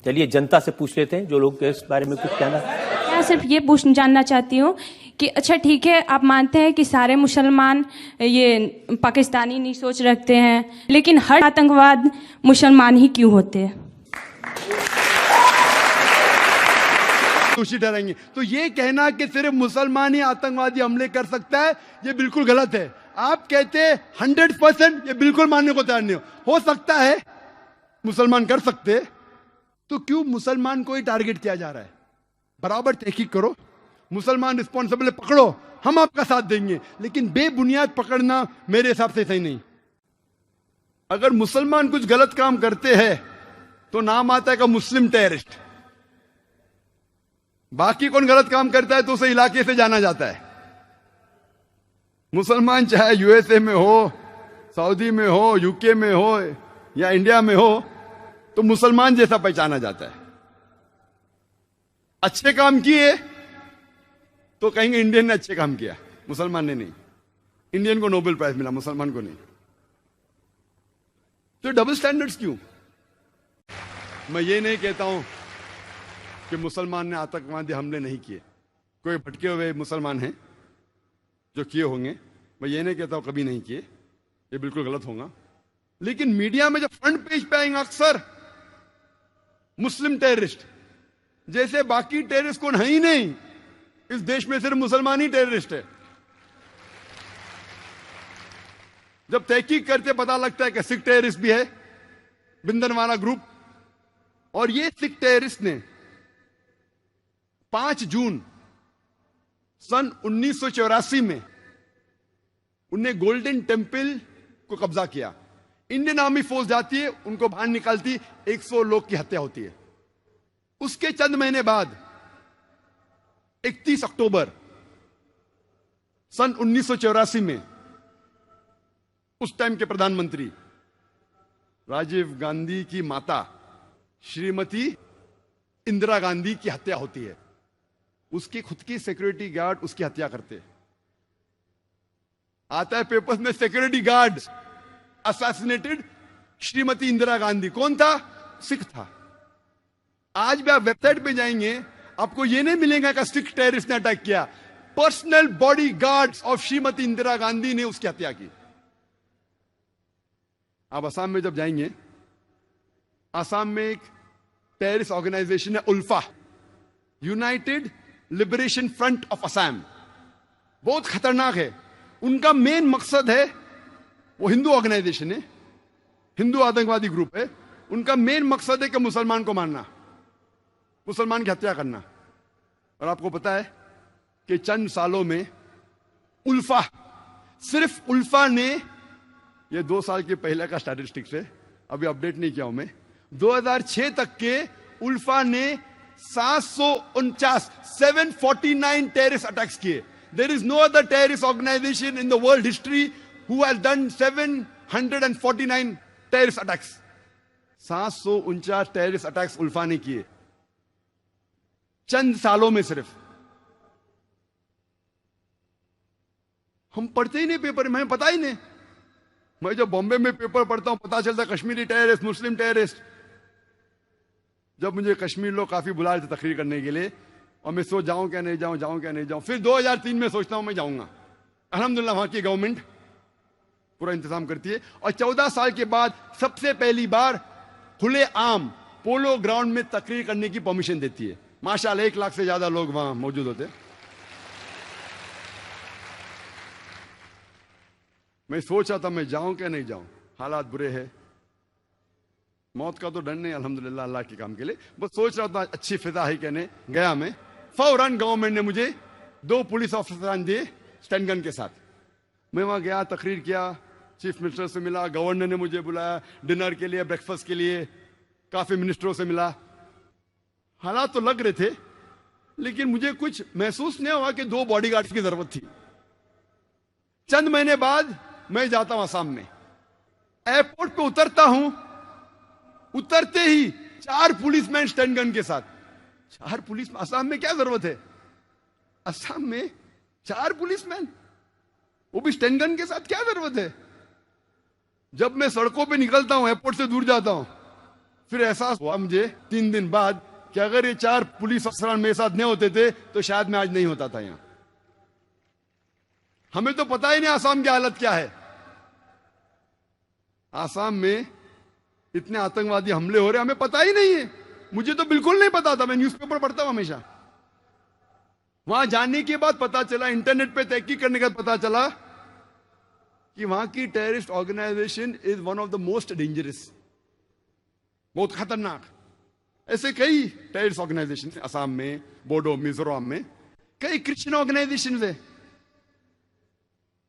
चलिए जनता से पूछ लेते हैं जो लोग इस बारे में कुछ कहना। मैं सिर्फ ये जानना चाहती हूँ कि अच्छा ठीक है, आप मानते हैं कि सारे मुसलमान ये पाकिस्तानी नहीं सोच रखते हैं, लेकिन हर आतंकवाद मुसलमान ही क्यों होते हैं? दोषी ठहरेंगे। तो ये कहना कि सिर्फ मुसलमान ही आतंकवादी हमले कर सकता है, ये बिल्कुल गलत है। आप कहते हैं 100%, ये बिल्कुल मानने को तैयार नहीं हो सकता है मुसलमान कर सकते, तो क्यों मुसलमान को ही टारगेट किया जा रहा है? बराबर तहकीक करो, मुसलमान रिस्पॉन्सिबल पकड़ो, हम आपका साथ देंगे, लेकिन बेबुनियाद पकड़ना मेरे हिसाब से सही नहीं। अगर मुसलमान कुछ गलत काम करते हैं तो नाम आता है का मुस्लिम टेररिस्ट। बाकी कौन गलत काम करता है तो उसे इलाके से जाना जाता है। मुसलमान चाहे यूएसए में हो, सऊदी में हो, यूके में हो या इंडिया में हो, तो मुसलमान जैसा पहचाना जाता है। अच्छे काम किए तो कहेंगे इंडियन ने अच्छे काम किया, मुसलमान ने नहीं। इंडियन को नोबेल प्राइज मिला, मुसलमान को नहीं। तो डबल स्टैंडर्ड्स क्यों? मैं ये नहीं कहता हूं कि मुसलमान ने आतंकवादी हमले नहीं किए। कोई भटके हुए मुसलमान हैं जो किए होंगे, मैं ये नहीं कहता हूं कभी नहीं किए, ये बिल्कुल गलत होगा। लेकिन मीडिया में जब फ्रंट पेज पे आएंगे अक्सर मुस्लिम टेररिस्ट, जैसे बाकी टेररिस्ट कौन है ही नहीं, इस देश में सिर्फ मुसलमान ही टेररिस्ट है। जब तहकीक करते पता लगता है कि सिख टेररिस्ट भी है, बिंदरवाला ग्रुप, और ये सिख टेररिस्ट ने 5 जून सन 1984 में उन्हें गोल्डन टेम्पल को कब्जा किया। इंडियन आर्मी फोर्स जाती है, उनको बाहर निकालती, 100 लोग की हत्या होती है। उसके चंद महीने बाद 31 अक्टूबर सन 1984 में उस टाइम के प्रधानमंत्री राजीव गांधी की माता श्रीमती इंदिरा गांधी की हत्या होती है। उसकी खुद की सिक्योरिटी गार्ड उसकी हत्या करते। आता है पेपर्स में, security guard assassinated Shrimati Indira Gandhi. कौन था? सिख था। आज भी आप वेबसाइट पे जाएंगे, आपको यह नहीं मिलेगा कि सिख टेररिस्ट ने अटैक किया। Personal body guards of Shrimati Indira Gandhi ने उसकी हत्या की। आप असम में जब जाएंगे, असम में एक टेररिस्ट ऑर्गेनाइजेशन है ULFA, united liberation front of Assam. बहुत खतरनाक है। उनका मेन मकसद है, वो हिंदू ऑर्गेनाइजेशन है, हिंदू आतंकवादी ग्रुप है। उनका मेन मकसद है कि मुसलमान को मारना, मुसलमान की हत्या करना। और आपको पता है कि चंद सालों में उल्फा, सिर्फ उल्फा ने, ये 2 साल के पहले का स्टैटिस्टिक्स है, अभी अपडेट नहीं किया हूं मैं, 2006 तक के उल्फा ने 749 टेररिस्ट अटैक्स किए। There is no other terrorist organisation in the world history who has done 749 terrorist attacks. 749 terrorist attacks ULFA ने किए चंद सालों में सिर्फ। हम पढ़ते ही नहीं पेपर में, हमें पता ही नहीं। मैं जब बॉम्बे में पेपर पढ़ता हूं, पता चलता कश्मीरी टेररिस्ट, मुस्लिम टेररिस्ट। जब मुझे कश्मीर लोग काफी बुला रहे थे तकरीर करने के लिए, और मैं सोच जाऊं क्या नहीं जाऊं, जाऊं क्या नहीं जाऊं। फिर 2003 में सोचता हूं मैं जाऊंगा। अल्हम्दुलिल्लाह वहां की गवर्नमेंट पूरा इंतजाम करती है, और 14 साल के बाद सबसे पहली बार खुले आम पोलो ग्राउंड में तकरीर करने की परमिशन देती है। माशाल्लाह 1 लाख से ज्यादा लोग वहां मौजूद होते। मैं सोच रहा था मैं जाऊं क्या नहीं जाऊं, हालात बुरे हैं। मौत का तो डर नहीं अल्हम्दुलिल्लाह अल्लाह के काम के लिए, बस सोच रहा था अच्छी फिजा है कहने गया मैं। फौरन गवर्नमेंट ने मुझे 2 पुलिस ऑफिसर दिए स्टैंड गन के साथ। मैं वहां गया, तकरीर किया, चीफ मिनिस्टर से मिला, गवर्नर ने मुझे बुलाया डिनर के लिए, ब्रेकफास्ट के लिए, काफी मिनिस्टरों से मिला। हालात तो लग रहे थे, लेकिन मुझे कुछ महसूस नहीं हुआ कि 2 बॉडीगार्ड्स की जरूरत थी। चंद महीने बाद मैं जाता हूं असम में, एयरपोर्ट पे उतरता हूं, उतरते ही 4 पुलिसमैन स्टैंड गन के साथ। 4 पुलिस, असम में क्या जरूरत है? असम में 4 पुलिसमैन, वो भी स्टैंड गन के साथ, क्या जरूरत है? जब मैं सड़कों पे निकलता हूं, एयरपोर्ट से दूर जाता हूं, फिर एहसास हुआ मुझे 3 दिन बाद कि अगर ये 4 पुलिस अफसरान मेरे साथ नहीं होते थे तो शायद मैं आज नहीं होता था यहां। हमें तो पता ही नहीं आसाम की हालत क्या है। आसाम में इतने आतंकवादी हमले हो रहे हमें पता ही नहीं है। मुझे तो बिल्कुल नहीं पता था, मैं न्यूज़पेपर पढ़ता हूं हमेशा। वहां जाने के बाद पता चला, इंटरनेट पे तहकीक करने के बाद पता चला कि वहां की terrorist organization is one of the most dangerous, बहुत खतरनाक। ऐसे कई टेररिस्ट ऑर्गेनाइजेशन असम में, बोडो, मिजोरम में कई क्रिश्चियन ऑर्गेनाइजेशन है।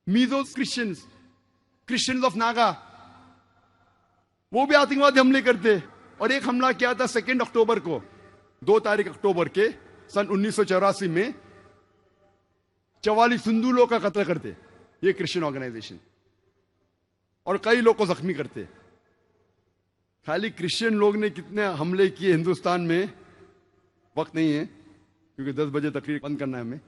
मीजो क्रिश्चियंस ऑफ नागा, वो भी आतंकवादी हमले करते। और एक हमला किया था 2 अक्टूबर को, 2 तारीख अक्टूबर के सन 1984 में 44 हिंदू लोग का कत्ल करते ये क्रिश्चियन ऑर्गेनाइजेशन, और कई लोग को जख्मी करते। खाली क्रिश्चियन लोग ने कितने हमले किए हिंदुस्तान में वक्त नहीं है, क्योंकि 10 बजे तकरीर बंद करना है हमें।